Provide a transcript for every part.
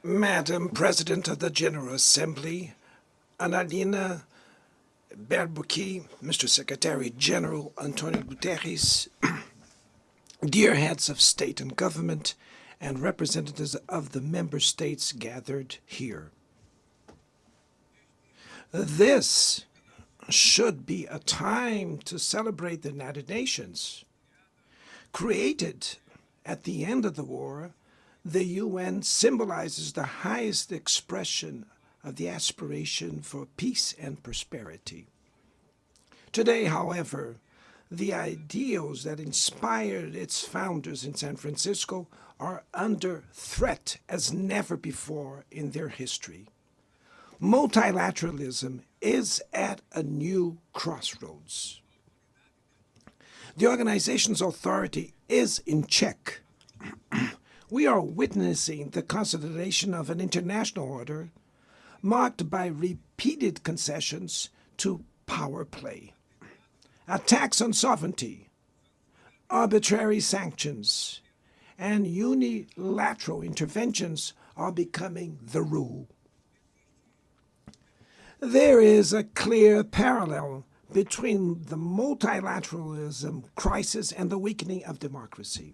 Madam President of the General Assembly, Annalena Baerbock, Mr. Secretary General Antonio Guterres, dear heads of state and government, and representatives of the member states gathered here. This should be a time to celebrate the United Nations. Created at the end of the war, the UN symbolizes the highest expression of the aspiration for peace and prosperity. Today, however, the ideals that inspired its founders in San Francisco are under threat as never before in their history. Multilateralism is at a new crossroads. The organization's authority is in check. We are witnessing the consolidation of an international order marked by repeated concessions to power play, attacks on sovereignty, arbitrary sanctions, and unilateral interventions are becoming the rule. There is a clear parallel between the multilateralism crisis and the weakening of democracy.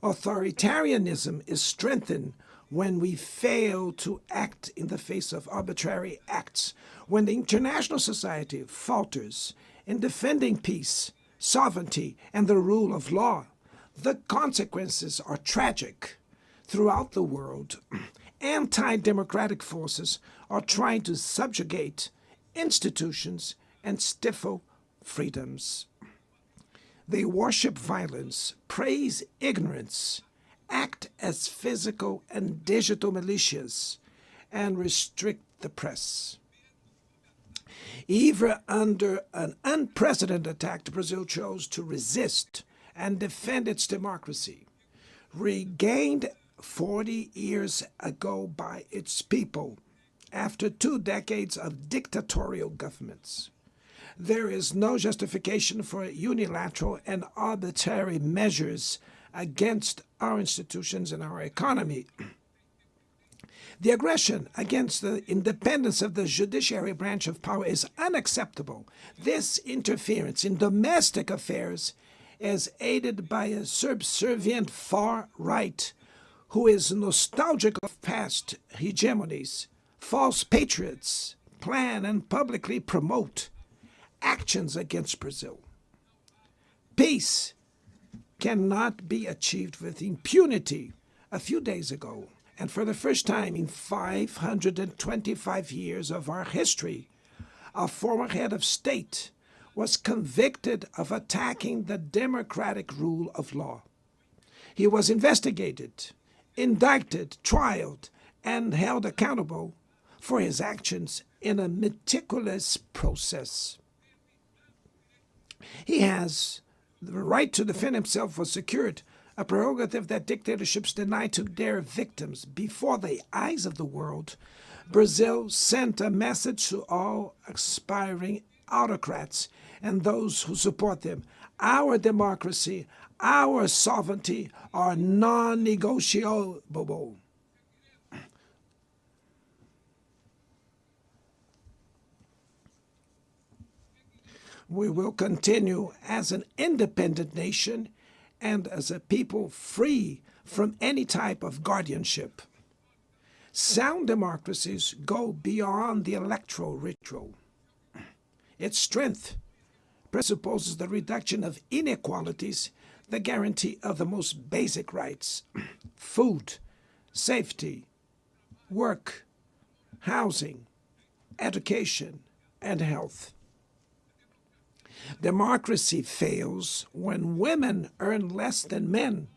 Authoritarianism is strengthened when we fail to act in the face of arbitrary acts, when the international society falters in defending peace, sovereignty, and the rule of law. The consequences are tragic. Throughout the world, anti-democratic forces are trying to subjugate institutions and stifle freedoms. They worship violence, praise ignorance, act as physical and digital militias, and restrict the press. Even under an unprecedented attack, Brazil chose to resist and defend its democracy, regained 40 years ago by its people after 2 decades of dictatorial governments. There is no justification for unilateral and arbitrary measures against our institutions and our economy. The aggression against the independence of the judiciary branch of power is unacceptable. This interference in domestic affairs is aided by a subservient far right who is nostalgic of past hegemonies. False patriots plan and publicly promote actions against Brazil. Peace cannot be achieved with impunity. A few days ago, and for the first time in 525 years of our history, a former head of state was convicted of attacking the democratic rule of law. He was investigated, indicted, trialed, and held accountable for his actions in a meticulous process. He has the right to defend himself was secured, a prerogative that dictatorships deny to their victims. Before the eyes of the world, Brazil sent a message to all aspiring autocrats and those who support them. Our democracy, our sovereignty are non-negotiable. We will continue as an independent nation and as a people free from any type of guardianship. Sound democracies go beyond the electoral ritual. Its strength presupposes the reduction of inequalities, the guarantee of the most basic rights: food, safety, work, housing, education, and health. Democracy fails when women earn less than men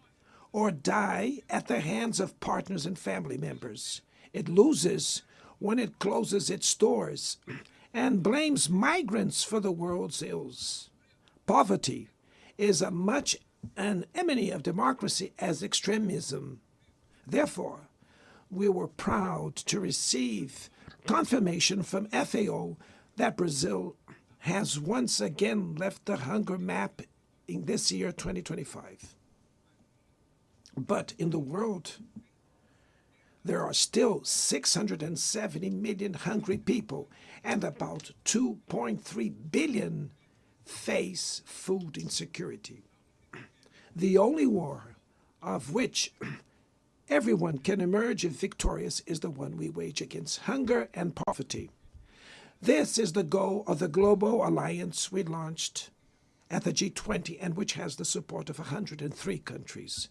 or die at the hands of partners and family members. It loses when it closes its doors and blames migrants for the world's ills. Poverty is as much an enemy of democracy as extremism. Therefore, we were proud to receive confirmation from FAO that Brazil has once again left the hunger map in this year, 2025. But in the world, there are still 670 million hungry people, and about 2.3 billion face food insecurity. The only war of which everyone can emerge victorious is the one we wage against hunger and poverty. This is the goal of the global alliance we launched at the G20 and which has the support of 103 countries.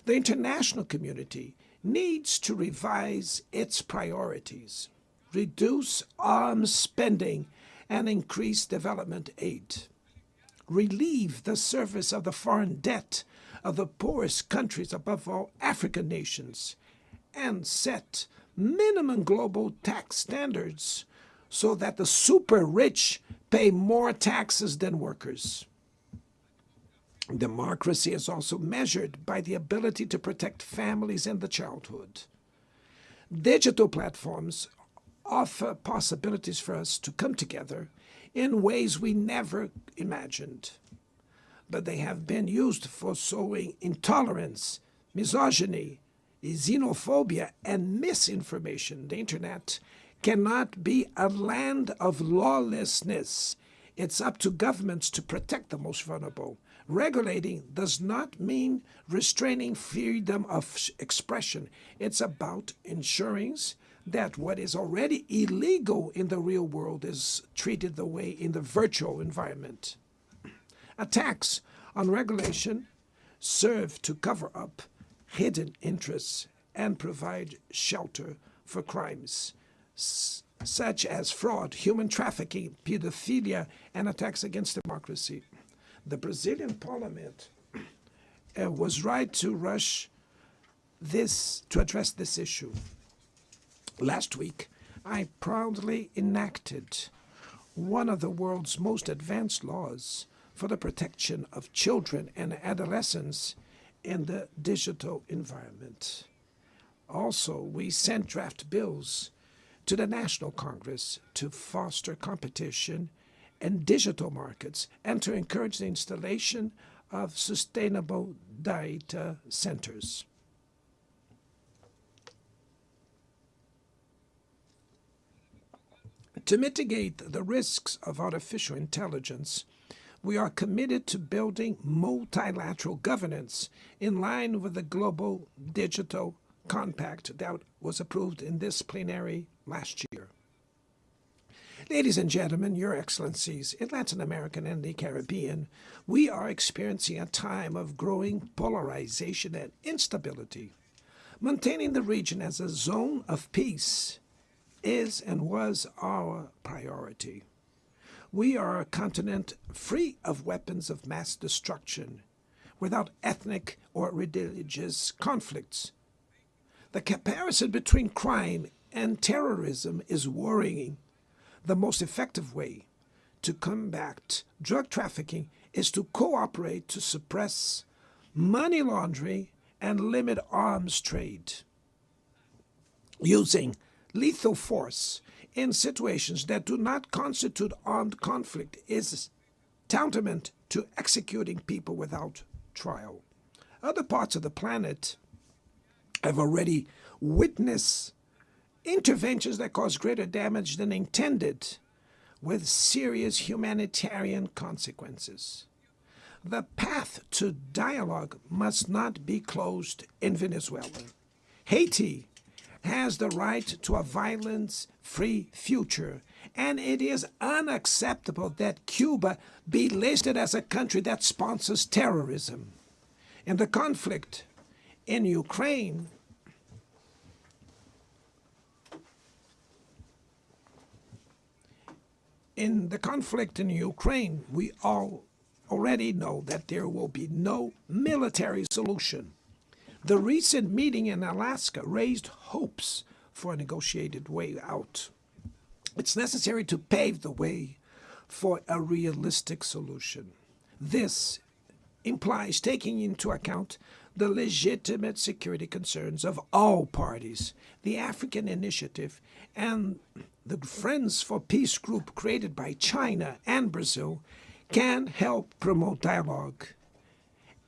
The international community needs to revise its priorities, reduce arms spending, and increase development aid. Relieve the service of the foreign debt of the poorest countries, above all African nations, and set minimum global tax standards so that the super rich pay more taxes than workers. Democracy is also measured by the ability to protect families and the childhood. Digital platforms offer possibilities for us to come together in ways we never imagined. But they have been used for sowing intolerance, misogyny, xenophobia, and misinformation. The internet cannot be a land of lawlessness. It's up to governments to protect the most vulnerable. Regulating does not mean restraining freedom of expression. It's about ensuring that what is already illegal in the real world is treated the way in the virtual environment. Attacks on regulation serve to cover up hidden interests and provide shelter for crimes such as fraud, human trafficking, pedophilia, and attacks against democracy. The Brazilian parliament was right to rush to address this issue. Last week, I proudly enacted one of the world's most advanced laws for the protection of children and adolescents in the digital environment. Also, we sent draft bills to the National Congress to foster competition in digital markets and to encourage the installation of sustainable data centers. To mitigate the risks of artificial intelligence, we are committed to building multilateral governance in line with the Global Digital Compact that was approved in this plenary last year. Ladies and gentlemen, Your Excellencies, in Latin America and the Caribbean, we are experiencing a time of growing polarization and instability. Maintaining the region as a zone of peace is and was our priority. We are a continent free of weapons of mass destruction, without ethnic or religious conflicts. The comparison between crime and terrorism is worrying. The most effective way to combat drug trafficking is to cooperate to suppress money laundering and limit arms trade. Using lethal force in situations that do not constitute armed conflict is tantamount to executing people without trial. Other parts of the planet have already witnessed interventions that cause greater damage than intended, with serious humanitarian consequences. The path to dialogue must not be closed in Venezuela. Haiti has the right to a violence-free future, and it is unacceptable that Cuba be listed as a country that sponsors terrorism. In the conflict in Ukraine, we all already know that there will be no military solution. The recent meeting in Alaska raised hopes for a negotiated way out. It's necessary to pave the way for a realistic solution. This implies taking into account the legitimate security concerns of all parties. The African Initiative and the Friends for Peace group created by China and Brazil can help promote dialogue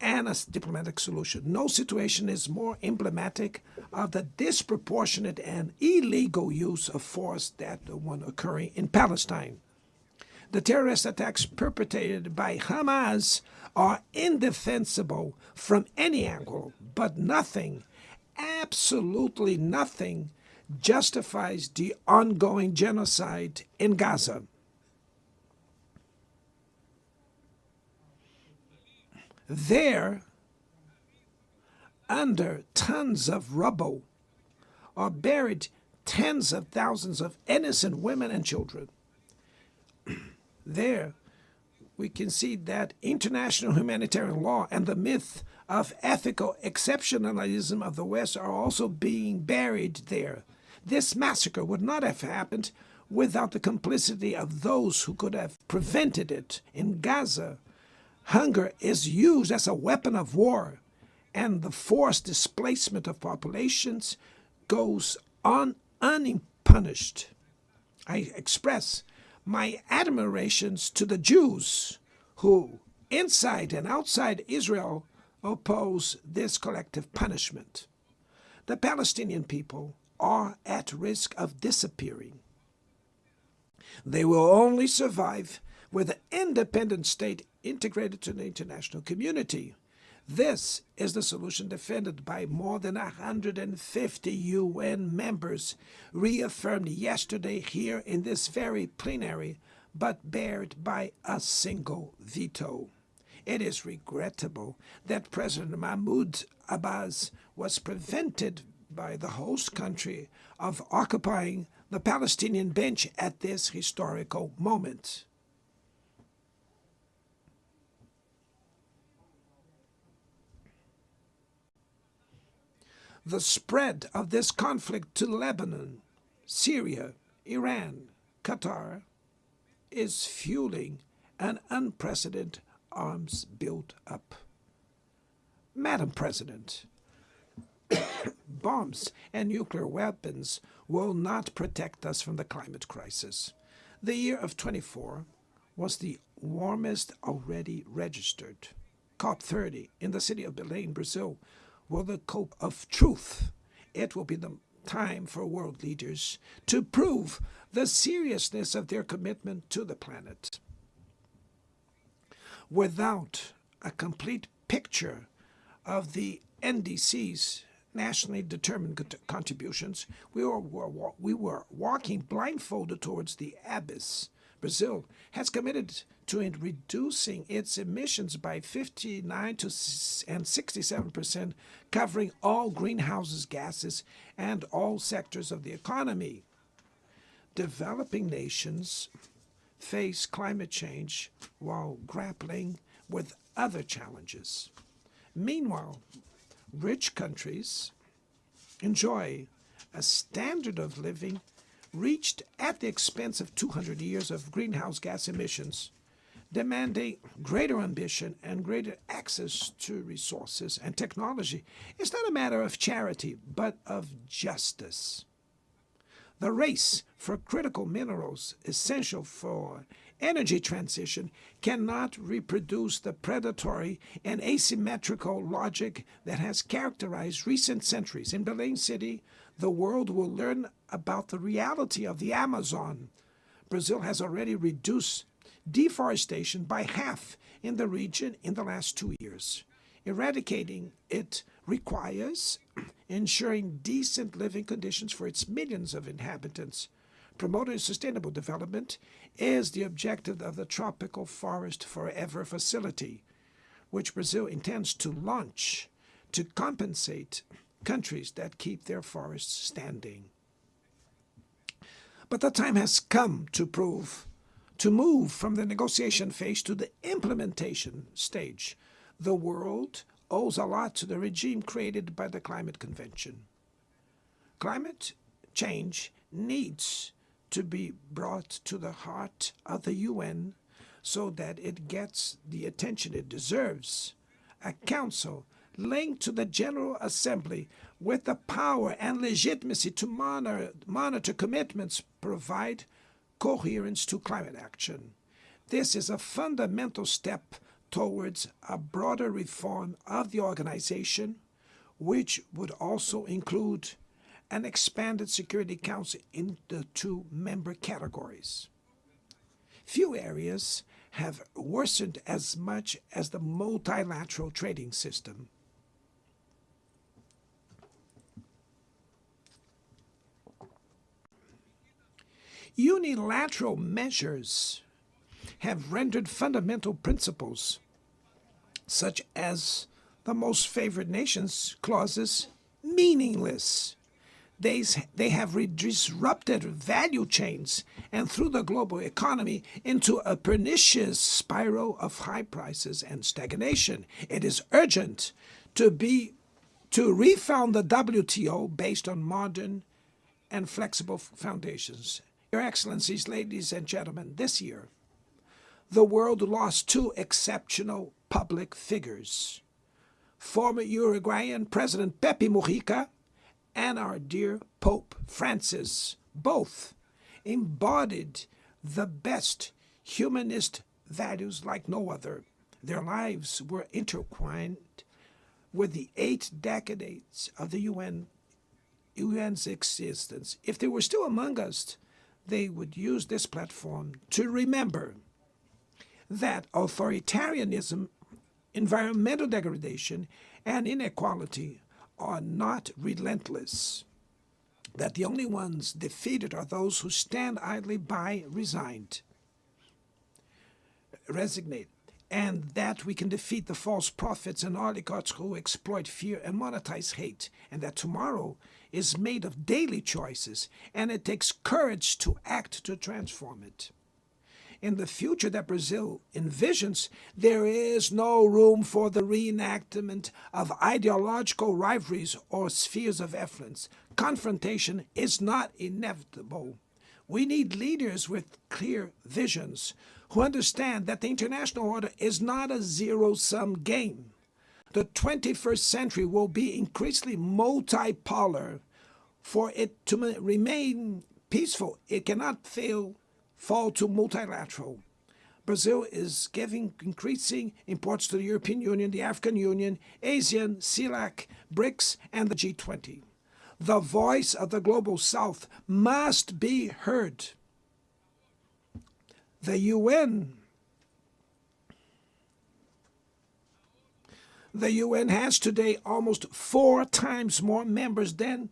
and a diplomatic solution. No situation is more emblematic of the disproportionate and illegal use of force than the one occurring in Palestine. The terrorist attacks perpetrated by Hamas are indefensible from any angle, but nothing, absolutely nothing, justifies the ongoing genocide in Gaza. There, under tons of rubble, are buried tens of thousands of innocent women and children. There, we can see that international humanitarian law and the myth of ethical exceptionalism of the West are also being buried there. This massacre would not have happened without the complicity of those who could have prevented it. In Gaza, hunger is used as a weapon of war, and the forced displacement of populations goes on unpunished. I express my admirations to the Jews who, inside and outside Israel, oppose this collective punishment. The Palestinian people are at risk of disappearing. They will only survive with an independent state integrated to the international community. This is the solution defended by more than 150 UN members, reaffirmed yesterday here in this very plenary, but barred by a single veto. It is regrettable that President Mahmoud Abbas was prevented by the host country of occupying the Palestinian bench at this historical moment. The spread of this conflict to Lebanon, Syria, Iran, Qatar is fueling an unprecedented arms build-up. Madam President, bombs and nuclear weapons will not protect us from the climate crisis. The year of 24 was the warmest already registered. COP30 in the city of Belém, Brazil, will the COP of truth. It will be the time for world leaders to prove the seriousness of their commitment to the planet. Without a complete picture of the NDC's nationally determined contributions, we were walking blindfolded towards the abyss. Brazil has committed to reducing its emissions by 59 and 67%, covering all greenhouse gases and all sectors of the economy. Developing nations face climate change while grappling with other challenges. Meanwhile, rich countries enjoy a standard of living reached at the expense of 200 years of greenhouse gas emissions, demanding greater ambition and greater access to resources and technology. It's not a matter of charity, but of justice. The race for critical minerals essential for energy transition cannot reproduce the predatory and asymmetrical logic that has characterized recent centuries. In Belém City, the world will learn about the reality of the Amazon. Brazil has already reduced deforestation by half in the region in the last 2 years. Eradicating it requires ensuring decent living conditions for its millions of inhabitants. Promoting sustainable development is the objective of the Tropical Forest Forever facility, which Brazil intends to launch to compensate countries that keep their forests standing. But the time has come to move from the negotiation phase to the implementation stage. The world owes a lot to the regime created by the Climate Convention. Climate change needs to be brought to the heart of the UN so that it gets the attention it deserves. A council linked to the General Assembly with the power and legitimacy to monitor commitments provide coherence to climate action. This is a fundamental step towards a broader reform of the organization, which would also include an expanded Security Council in the 2 member categories. Few areas have worsened as much as the multilateral trading system. Unilateral measures have rendered fundamental principles, such as the most favored nations clauses, meaningless. They have disrupted value chains and threw the global economy into a pernicious spiral of high prices and stagnation. It is urgent to refound the WTO based on modern and flexible foundations. Your Excellencies, ladies and gentlemen, this year, the world lost 2 exceptional public figures. Former Uruguayan President Pepe Mujica and our dear Pope Francis, both embodied the best humanist values like no other. Their lives were intertwined with the 8 decades of the UN's existence. If they were still among us, they would use this platform to remember that authoritarianism, environmental degradation, and inequality are not relentless, that the only ones defeated are those who stand idly by resignate, and that we can defeat the false prophets and oligarchs who exploit fear and monetize hate, and that tomorrow is made of daily choices, and it takes courage to act to transform it. In the future that Brazil envisions, there is no room for the reenactment of ideological rivalries or spheres of influence. Confrontation is not inevitable. We need leaders with clear visions who understand that the international order is not a zero-sum game. The 21st century will be increasingly multipolar. For it to remain peaceful, it cannot fall to multilateral. Brazil is giving increasing importance to the European Union, the African Union, ASEAN, CELAC, BRICS, and the G20. The voice of the Global South must be heard. The UN has today almost 4 times more members than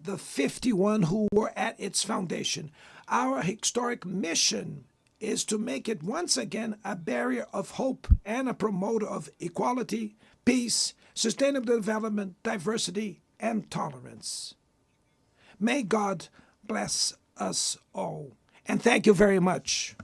the 51 who were at its foundation. Our historic mission is to make it once again a barrier of hope and a promoter of equality, peace, sustainable development, diversity, and tolerance. May God bless us all. And thank you very much.